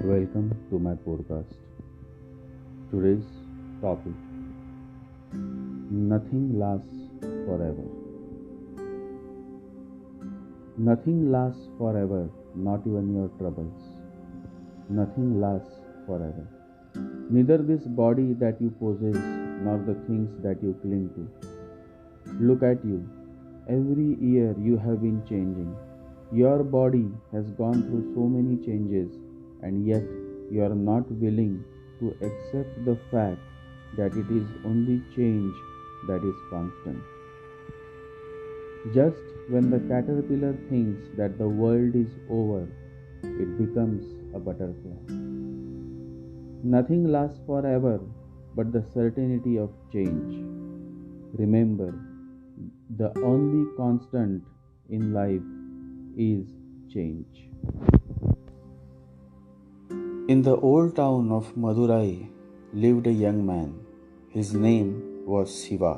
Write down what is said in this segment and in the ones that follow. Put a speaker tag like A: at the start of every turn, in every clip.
A: Welcome to my podcast. Today's topic: Nothing lasts forever. Nothing lasts forever, not even your troubles. Nothing lasts forever. Neither this body that you possess nor the things that you cling to. Look at you. Every year you have been changing. Your body has gone through so many changes, and yet you are not willing to accept the fact that it is only change that is constant. Just when the caterpillar thinks that the world is over, it becomes a butterfly. Nothing lasts forever but the certainty of change. Remember, the only constant in life is change. In the old town of Madurai lived a young man. His name was Siva.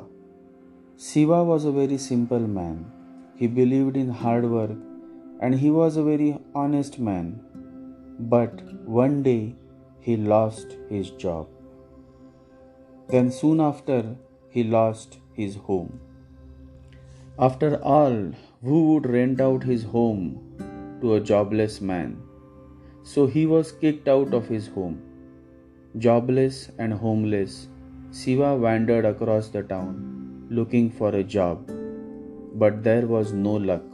A: Siva was a very simple man. He believed in hard work and he was a very honest man. But one day he lost his job. Then soon after he lost his home. After all, who would rent out his home to a jobless man? So he was kicked out of his home. Jobless and homeless, Siva wandered across the town looking for a job. But there was no luck.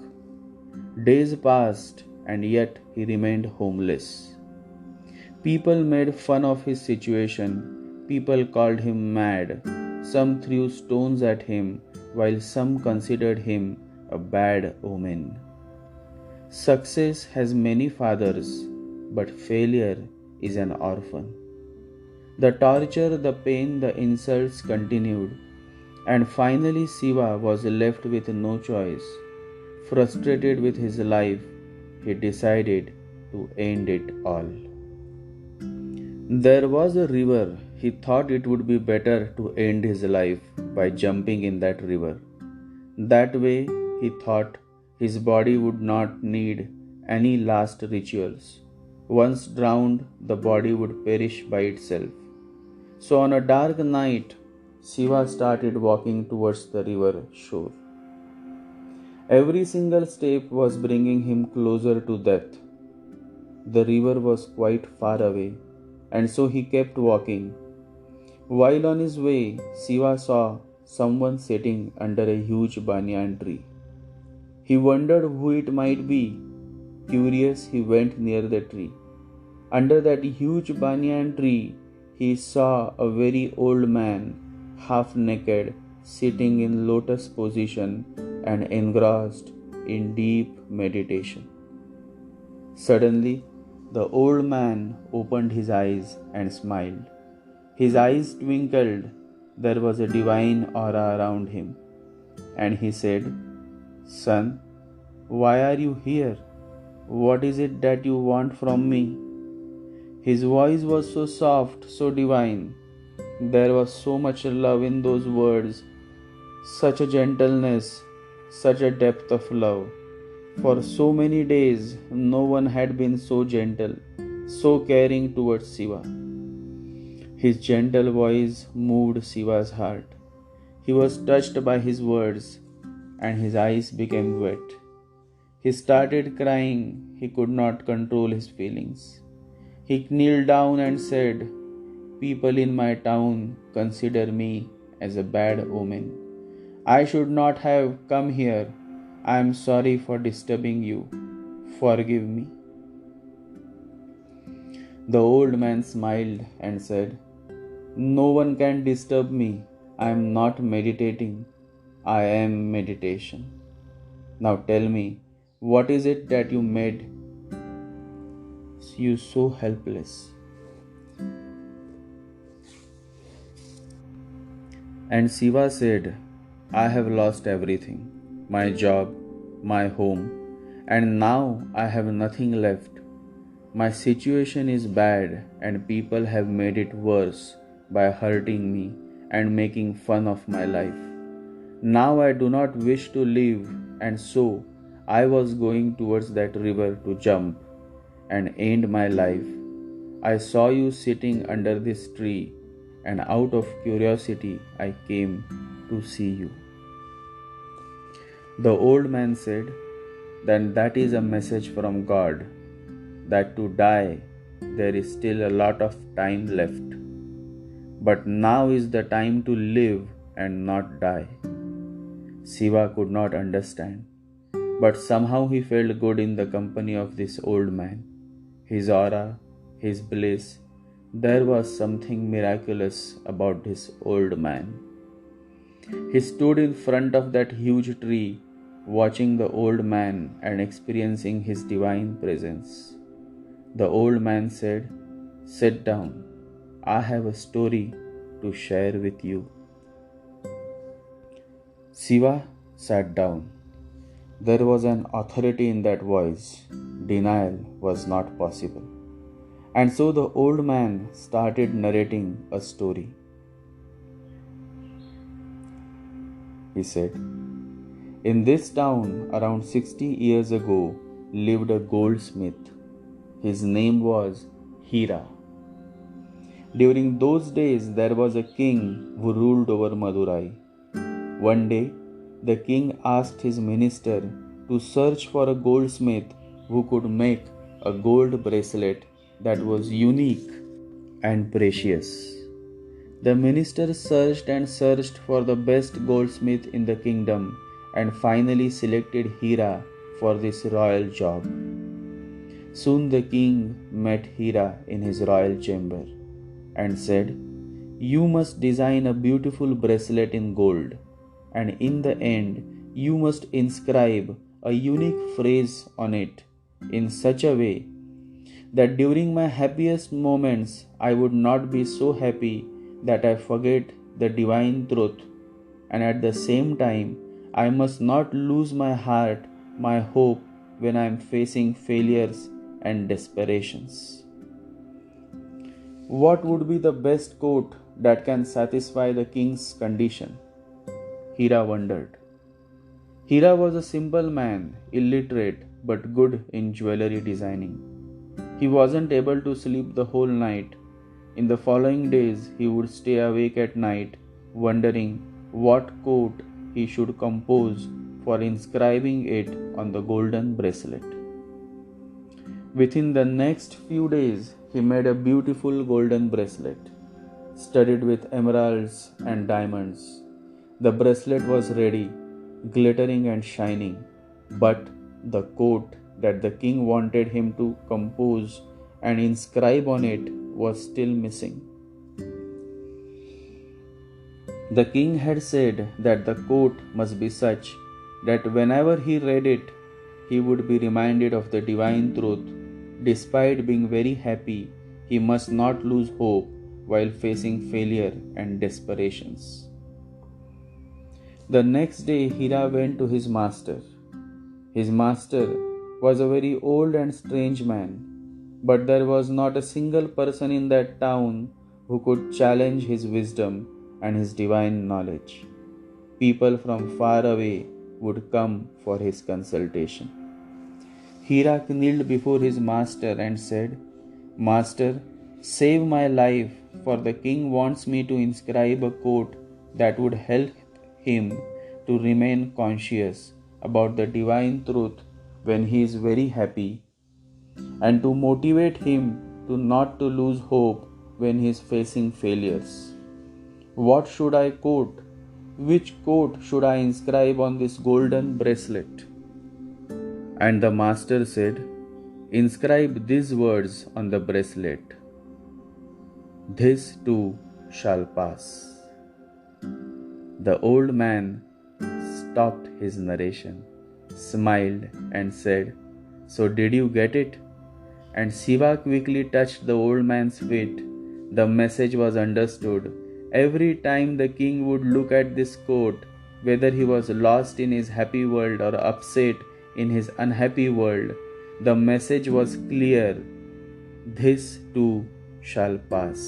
A: Days passed and yet he remained homeless. People made fun of his situation. People called him mad. Some threw stones at him, while some considered him a bad omen. Success has many fathers, but failure is an orphan. The torture, the pain, the insults continued, and finally Siva was left with no choice. Frustrated with his life, he decided to end it all. There was a river. He thought it would be better to end his life by jumping in that river. That way, he thought, his body would not need any last rituals. Once drowned, the body would perish by itself. So on a dark night, Siva started walking towards the river shore. Every single step was bringing him closer to death. The river was quite far away, and so he kept walking. While on his way, Siva saw someone sitting under a huge banyan tree. He wondered who it might be. Curious, he went near the tree. Under that huge banyan tree, he saw a very old man, half naked, sitting in lotus position and engrossed in deep meditation. Suddenly, the old man opened his eyes and smiled. His eyes twinkled. There was a divine aura around him. And he said, "Son, why are you here? What is it that you want from me?" His voice was so soft, so divine. There was so much love in those words, such a gentleness, such a depth of love. For so many days, no one had been so gentle, so caring towards Siva. His gentle voice moved Siva's heart. He was touched by his words, and his eyes became wet. He started crying. He could not control his feelings. He kneeled down and said, "People in my town consider me as a bad omen. I should not have come here. I am sorry for disturbing you. Forgive me." The old man smiled and said, "No one can disturb me. I am not meditating. I am meditation. Now tell me, what is it that you made you so helpless?" And Siva said, "I have lost everything, my job, my home, and now I have nothing left. My situation is bad and people have made it worse by hurting me and making fun of my life. Now I do not wish to live, and so I was going towards that river to jump and end my life. I saw you sitting under this tree, and out of curiosity I came to see you." The old man said, "Then that is a message from God, that to die there is still a lot of time left. But now is the time to live and not die." Siva could not understand, but somehow he felt good in the company of this old man. His aura, his bliss, there was something miraculous about this old man. He stood in front of that huge tree, watching the old man and experiencing his divine presence. The old man said, "Sit down. I have a story to share with you." Siva sat down. There was an authority in that voice. Denial was not possible. And so the old man started narrating a story. He said, "In this town, around 60 years ago, lived a goldsmith. His name was Hira. During those days, there was a king who ruled over Madurai. One day, the king asked his minister to search for a goldsmith who could make a gold bracelet that was unique and precious. The minister searched and searched for the best goldsmith in the kingdom and finally selected Hira for this royal job. Soon the king met Hira in his royal chamber and said, "You must design a beautiful bracelet in gold, and in the end, you must inscribe a unique phrase on it in such a way that during my happiest moments, I would not be so happy that I forget the divine truth, and at the same time, I must not lose my heart, my hope when I am facing failures and desperations." What would be the best coat that can satisfy the king's condition? Hira wondered. Hira was a simple man, illiterate but good in jewelry designing. He wasn't able to sleep the whole night. In the following days, he would stay awake at night, wondering what coat he should compose for inscribing it on the golden bracelet. Within the next few days, he made a beautiful golden bracelet, studded with emeralds and diamonds. The bracelet was ready, glittering and shining, but the coat that the king wanted him to compose and inscribe on it was still missing. The king had said that the coat must be such that whenever he read it, he would be reminded of the divine truth. Despite being very happy, he must not lose hope while facing failure and desperations. The next day, Hira went to his master. His master was a very old and strange man, but there was not a single person in that town who could challenge his wisdom and his divine knowledge. People from far away would come for his consultation. Hira kneeled before his master and said, "Master, save my life, for the king wants me to inscribe a coat that would help him to remain conscious about the divine truth when he is very happy, and to motivate him to not to lose hope when he is facing failures. What should I quote? Which quote should I inscribe on this golden bracelet?" And the master said, "Inscribe these words on the bracelet: This too shall pass." The old man stopped his narration, smiled, and said, "So did you get it?" And Siva quickly touched the old man's feet. The message was understood. Every time the king would look at this coat, whether he was lost in his happy world or upset in his unhappy world, the message was clear: "This too shall pass."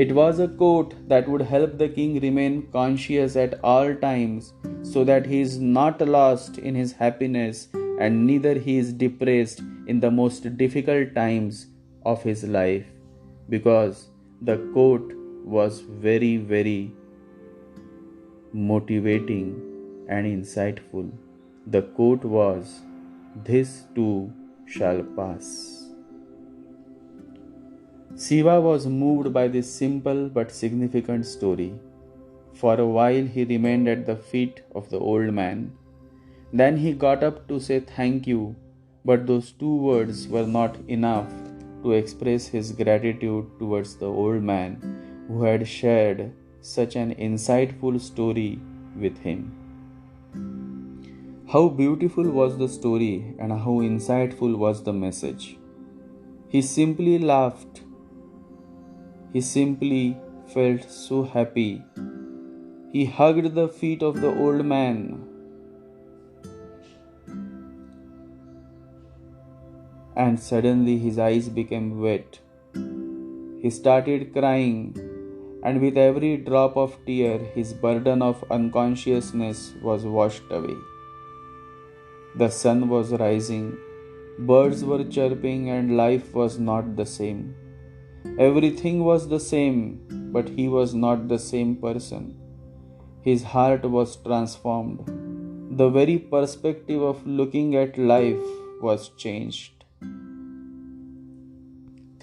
A: It was a coat that would help the king remain conscious at all times, so that he is not lost in his happiness and neither he is depressed in the most difficult times of his life because the quote was very, very motivating and insightful. The quote was, "This too shall pass." Shiva was moved by this simple but significant story. For a while he remained at the feet of the old man. Then he got up to say thank you, but those two words were not enough to express his gratitude towards the old man who had shared such an insightful story with him. How beautiful was the story and how insightful was the message. He simply laughed. He simply felt so happy. He hugged the feet of the old man and suddenly his eyes became wet. He started crying, and with every drop of tear, his burden of unconsciousness was washed away. The sun was rising, birds were chirping, and life was not the same. Everything was the same, but he was not the same person. His heart was transformed. The very perspective of looking at life was changed.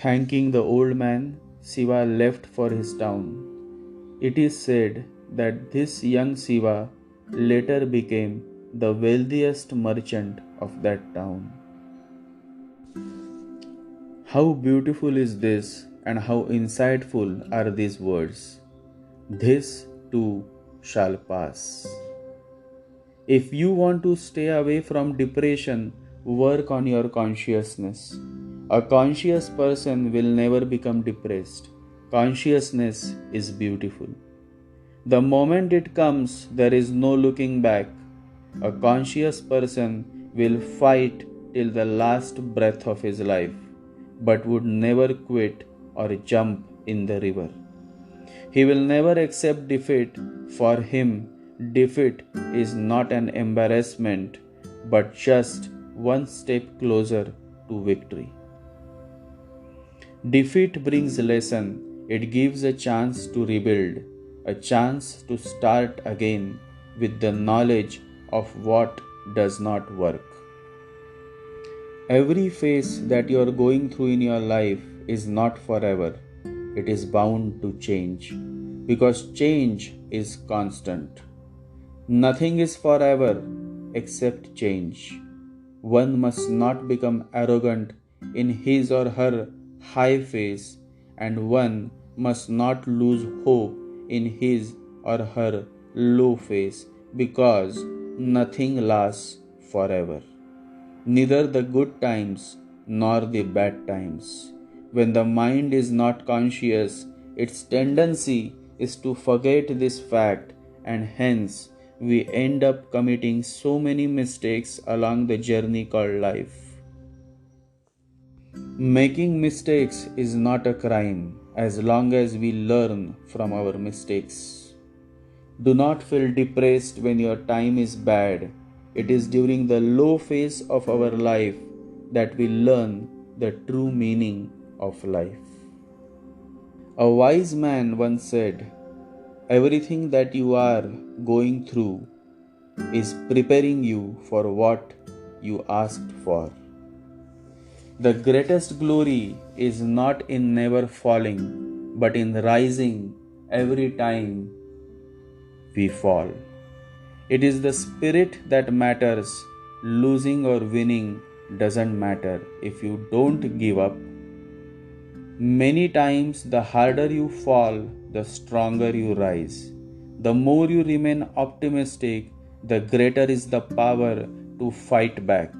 A: Thanking the old man, Shiva left for his town. It is said that this young Shiva later became the wealthiest merchant of that town. How beautiful is this, and how insightful are these words. This too shall pass. If you want to stay away from depression, work on your consciousness. A conscious person will never become depressed. Consciousness is beautiful. The moment it comes, there is no looking back. A conscious person will fight till the last breath of his life, but would never quit or jump in the river. He will never accept defeat. For him, defeat is not an embarrassment, but just one step closer to victory. Defeat brings lesson. It gives a chance to rebuild, a chance to start again with the knowledge of what does not work. Every phase that you are going through in your life is not forever. It is bound to change because change is constant. Nothing is forever except change. One must not become arrogant in his or her high phase, and one must not lose hope in his or her low phase because nothing lasts forever. Neither the good times nor the bad times. When the mind is not conscious, its tendency is to forget this fact, and hence we end up committing so many mistakes along the journey called life. Making mistakes is not a crime as long as we learn from our mistakes. Do not feel depressed when your time is bad. It is during the low phase of our life that we learn the true meaning of life. A wise man once said, "Everything that you are going through is preparing you for what you asked for." The greatest glory is not in never falling, but in rising every time we fall. It is the spirit that matters. Losing or winning doesn't matter if you don't give up. Many times, the harder you fall, the stronger you rise. The more you remain optimistic, the greater is the power to fight back.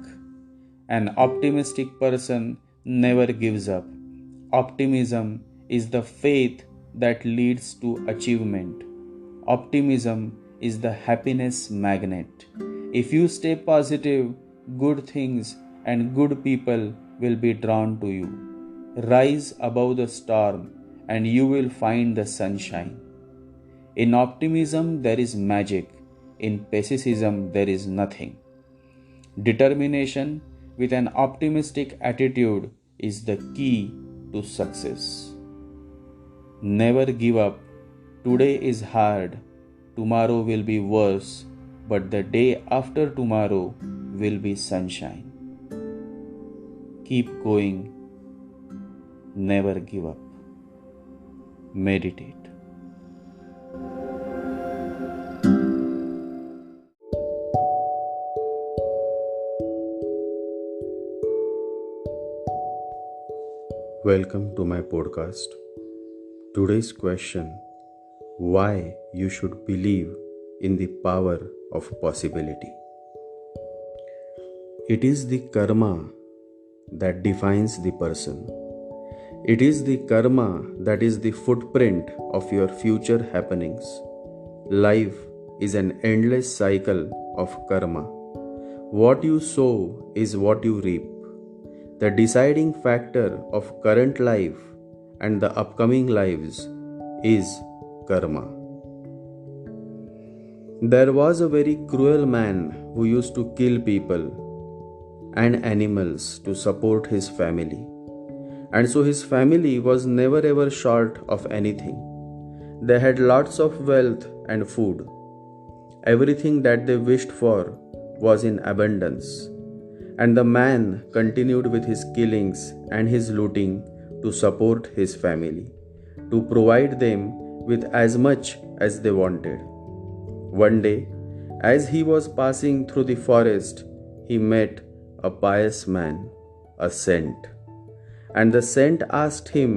A: An optimistic person never gives up. Optimism is the faith that leads to achievement. Optimism is the happiness magnet. If you stay positive, good things and good people will be drawn to you. Rise above the storm and you will find the sunshine. In optimism, there is magic. In pessimism, there is nothing. Determination with an optimistic attitude is the key to success. Never give up. Today is hard. Tomorrow will be worse, but the day after tomorrow will be sunshine. Keep going. Never give up. Meditate. Welcome to my podcast. Today's question: why you should believe in the power of possibility. It is the karma that defines the person. It is the karma that is the footprint of your future happenings. Life is an endless cycle of karma. What you sow is what you reap. The deciding factor of current life and the upcoming lives is karma. There was a very cruel man who used to kill people and animals to support his family. And so his family was never ever short of anything. They had lots of wealth and food. Everything that they wished for was in abundance. And the man continued with his killings and his looting to support his family, to provide them with as much as they wanted. One day, as he was passing through the forest, he met a pious man, a saint. And the saint asked him,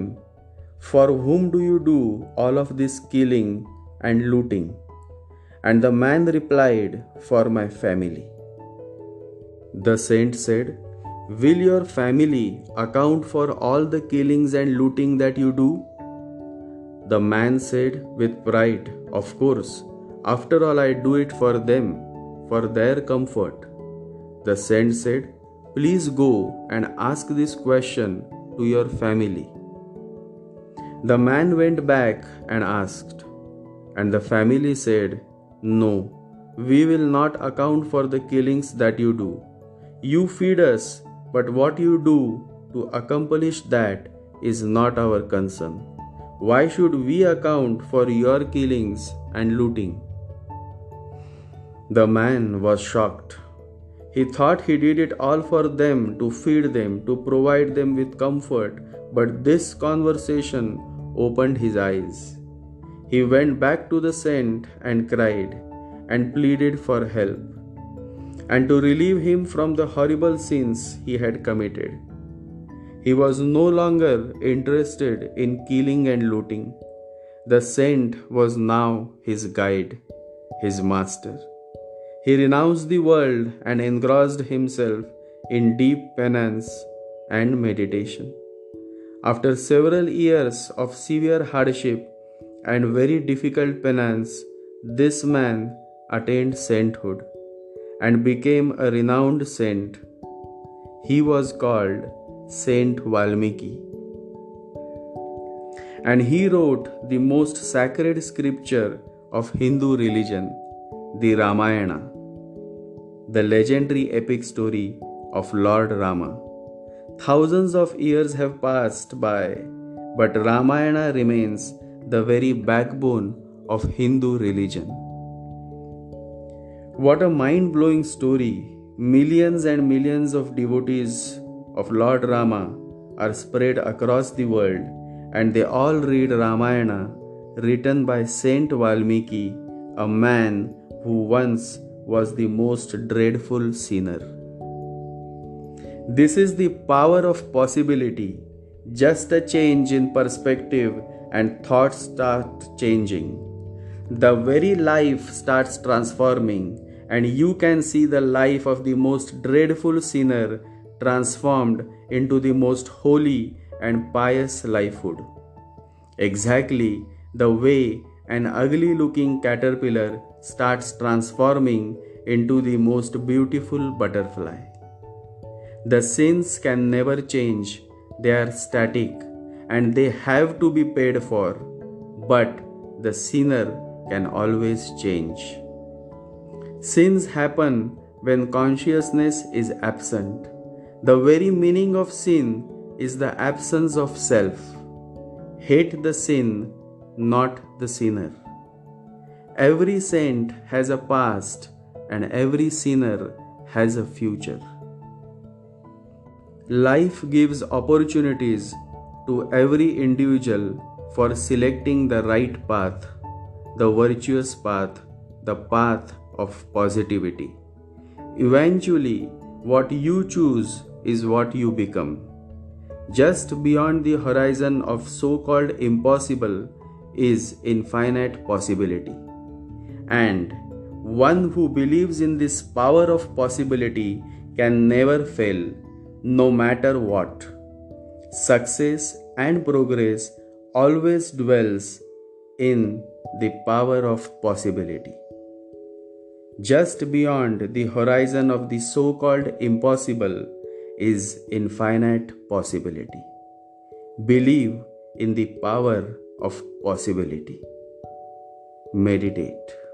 A: "For whom do you do all of this killing and looting?" And the man replied, "For my family." The saint said, "Will your family account for all the killings and looting that you do?" The man said with pride, "Of course, after all I do it for them, for their comfort." The saint said, "Please go and ask this question to your family." The man went back and asked, and the family said, "No, we will not account for the killings that you do. You feed us, but what you do to accomplish that is not our concern. Why should we account for your killings and looting?" The man was shocked. He thought he did it all for them, to feed them, to provide them with comfort, but this conversation opened his eyes. He went back to the saint and cried and pleaded for help, and to relieve him from the horrible sins he had committed. He was no longer interested in killing and looting. The saint was now his guide, his master. He renounced the world and engrossed himself in deep penance and meditation. After several years of severe hardship and very difficult penance, this man attained sainthood and became a renowned saint. He was called Saint Valmiki. And he wrote the most sacred scripture of Hindu religion, the Ramayana, the legendary epic story of Lord Rama. Thousands of years have passed by, but Ramayana remains the very backbone of Hindu religion. What a mind-blowing story! Millions and millions of devotees of Lord Rama are spread across the world, and they all read Ramayana, written by Saint Valmiki, a man who once was the most dreadful sinner. This is the power of possibility. Just a change in perspective and thoughts start changing. The very life starts transforming, and you can see the life of the most dreadful sinner transformed into the most holy and pious lifehood. Exactly the way an ugly-looking caterpillar starts transforming into the most beautiful butterfly. The sins can never change, they are static and they have to be paid for, but the sinner can always change. Sins happen when consciousness is absent. The very meaning of sin is the absence of self. Hate the sin, not the sinner. Every saint has a past and every sinner has a future. Life gives opportunities to every individual for selecting the right path, the virtuous path, the path of positivity. Eventually, what you choose is what you become. Just beyond the horizon of so-called impossible is infinite possibility. And one who believes in this power of possibility can never fail, no matter what. Success and progress always dwells in the power of possibility. Just beyond the horizon of the so-called impossible is infinite possibility. Believe in the power of possibility. Meditate.